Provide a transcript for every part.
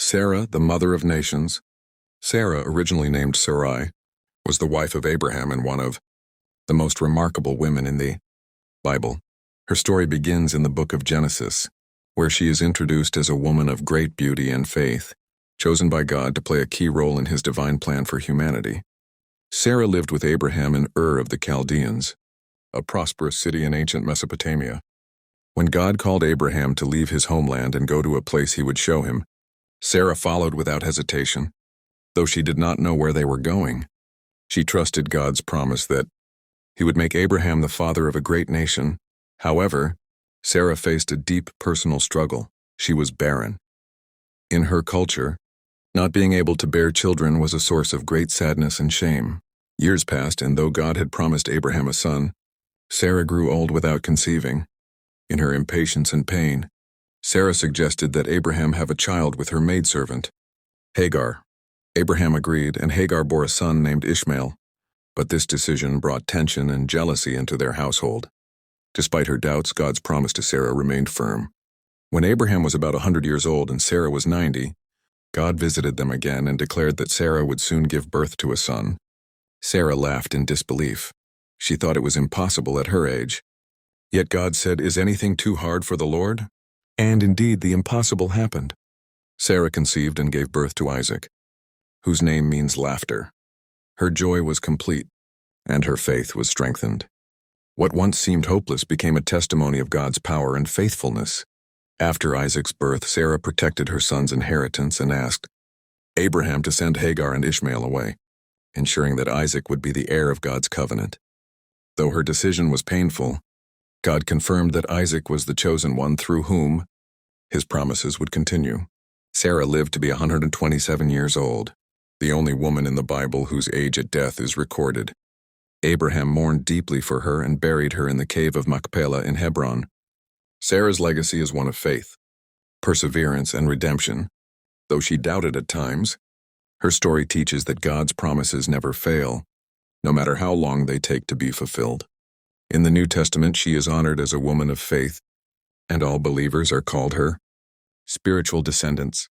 Sarah, the mother of nations. Sarah, originally named Sarai, was the wife of Abraham and one of the most remarkable women in the Bible. Her story begins in the book of Genesis, where she is introduced as a woman of great beauty and faith, chosen by God to play a key role in his divine plan for humanity. Sarah lived with Abraham in Ur of the Chaldeans, a prosperous city in ancient Mesopotamia. When God called Abraham to leave his homeland and go to a place he would show him, Sarah followed without hesitation. Though she did not know where they were going, she trusted God's promise that he would make Abraham the father of a great nation. However, Sarah faced a deep personal struggle. She was barren. In her culture, not being able to bear children was a source of great sadness and shame. Years passed, and though God had promised Abraham a son, Sarah grew old without conceiving. In her impatience and pain, Sarah suggested that Abraham have a child with her maidservant, Hagar. Abraham agreed, and Hagar bore a son named Ishmael. But this decision brought tension and jealousy into their household. Despite her doubts, God's promise to Sarah remained firm. When Abraham was about 100 years old and Sarah was 90, God visited them again and declared that Sarah would soon give birth to a son. Sarah laughed in disbelief. She thought it was impossible at her age. Yet God said, "Is anything too hard for the Lord?" And indeed, the impossible happened. Sarah conceived and gave birth to Isaac, whose name means laughter. Her joy was complete, and her faith was strengthened. What once seemed hopeless became a testimony of God's power and faithfulness. After Isaac's birth, Sarah protected her son's inheritance and asked Abraham to send Hagar and Ishmael away, ensuring that Isaac would be the heir of God's covenant. Though her decision was painful, God confirmed that Isaac was the chosen one through whom his promises would continue. Sarah lived to be 127 years old, the only woman in the Bible whose age at death is recorded. Abraham mourned deeply for her and buried her in the cave of Machpelah in Hebron. Sarah's legacy is one of faith, perseverance, and redemption. Though she doubted at times, her story teaches that God's promises never fail, no matter how long they take to be fulfilled. In the New Testament, she is honored as a woman of faith, and all believers are called her spiritual descendants,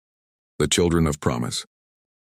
the children of promise.